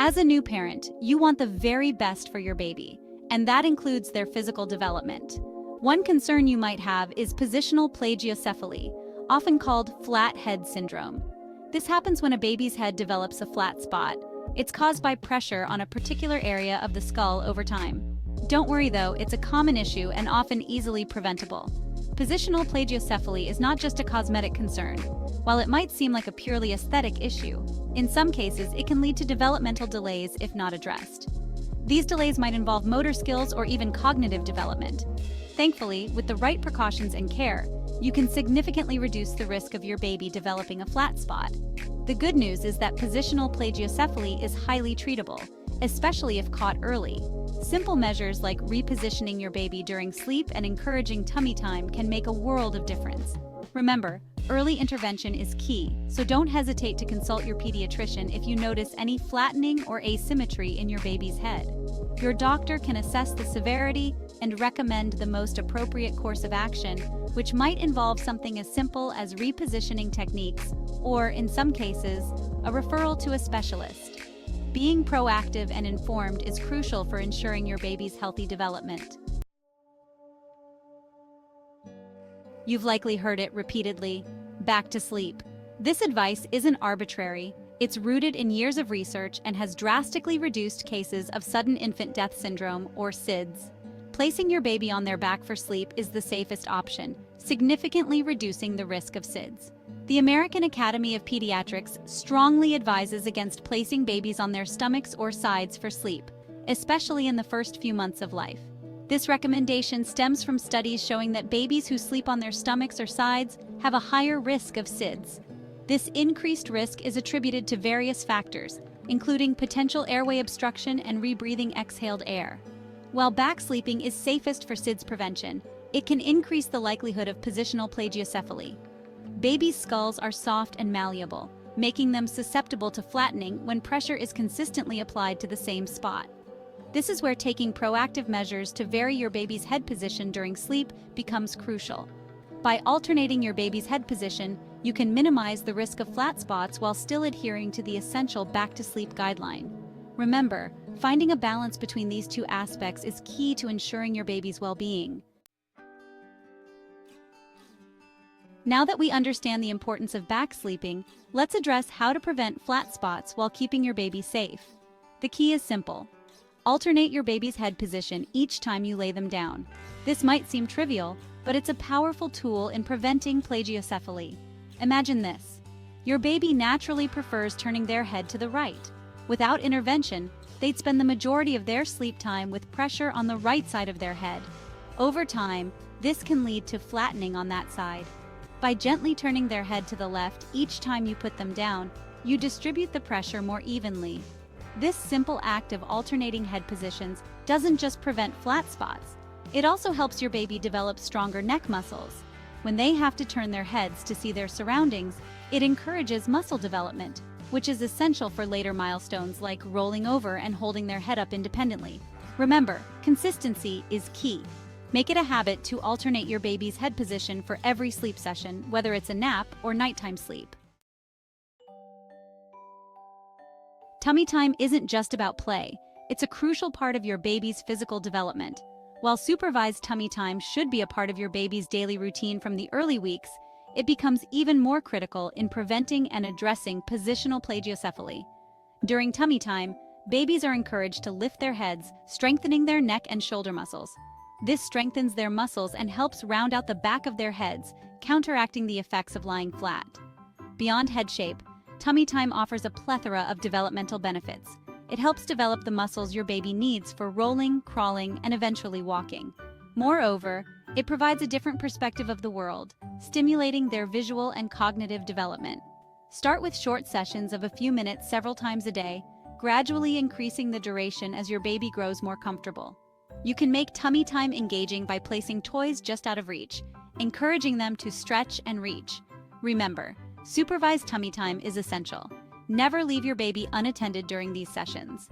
As a new parent, you want the very best for your baby, and that includes their physical development. One concern you might have is positional plagiocephaly, often called flat head syndrome. This happens when a baby's head develops a flat spot. It's caused by pressure on a particular area of the skull over time. Don't worry though, it's a common issue and often easily preventable. Positional plagiocephaly is not just a cosmetic concern. While it might seem like a purely aesthetic issue, in some cases it can lead to developmental delays if not addressed. These delays might involve motor skills or even cognitive development. Thankfully, with the right precautions and care, you can significantly reduce the risk of your baby developing a flat spot. The good news is that positional plagiocephaly is highly treatable, especially if caught early. Simple measures like repositioning your baby during sleep and encouraging tummy time can make a world of difference. Remember, early intervention is key, so don't hesitate to consult your pediatrician if you notice any flattening or asymmetry in your baby's head. Your doctor can assess the severity and recommend the most appropriate course of action, which might involve something as simple as repositioning techniques or, in some cases, a referral to a specialist. Being proactive and informed is crucial for ensuring your baby's healthy development. You've likely heard it repeatedly: back to sleep. This advice isn't arbitrary. It's rooted in years of research and has drastically reduced cases of sudden infant death syndrome, or SIDS. Placing your baby on their back for sleep is the safest option, significantly reducing the risk of SIDS. The American Academy of Pediatrics strongly advises against placing babies on their stomachs or sides for sleep, especially in the first few months of life. This recommendation stems from studies showing that babies who sleep on their stomachs or sides have a higher risk of SIDS. This increased risk is attributed to various factors, including potential airway obstruction and rebreathing exhaled air. While back sleeping is safest for SIDS prevention, it can increase the likelihood of positional plagiocephaly. Babies' skulls are soft and malleable, making them susceptible to flattening when pressure is consistently applied to the same spot. This is where taking proactive measures to vary your baby's head position during sleep becomes crucial. By alternating your baby's head position, you can minimize the risk of flat spots while still adhering to the essential back-to-sleep guideline. Remember, finding a balance between these two aspects is key to ensuring your baby's well-being. Now that we understand the importance of back sleeping, let's address how to prevent flat spots while keeping your baby safe. The key is simple. Alternate your baby's head position each time you lay them down. This might seem trivial, but it's a powerful tool in preventing plagiocephaly. Imagine this. Your baby naturally prefers turning their head to the right. Without intervention, they'd spend the majority of their sleep time with pressure on the right side of their head. Over time, this can lead to flattening on that side. By gently turning their head to the left each time you put them down, you distribute the pressure more evenly. This simple act of alternating head positions doesn't just prevent flat spots, it also helps your baby develop stronger neck muscles. When they have to turn their heads to see their surroundings, it encourages muscle development, which is essential for later milestones like rolling over and holding their head up independently. Remember, consistency is key. Make it a habit to alternate your baby's head position for every sleep session, whether it's a nap or nighttime sleep. Tummy time isn't just about play. It's a crucial part of your baby's physical development. While supervised tummy time should be a part of your baby's daily routine from the early weeks, it becomes even more critical in preventing and addressing positional plagiocephaly. During tummy time, babies are encouraged to lift their heads, strengthening their neck and shoulder muscles. This strengthens their muscles and helps round out the back of their heads, counteracting the effects of lying flat. Beyond head shape, tummy time offers a plethora of developmental benefits. It helps develop the muscles your baby needs for rolling, crawling, and eventually walking. Moreover, it provides a different perspective of the world, stimulating their visual and cognitive development. Start with short sessions of a few minutes several times a day, gradually increasing the duration as your baby grows more comfortable. You can make tummy time engaging by placing toys just out of reach, encouraging them to stretch and reach. Remember, supervised tummy time is essential. Never leave your baby unattended during these sessions.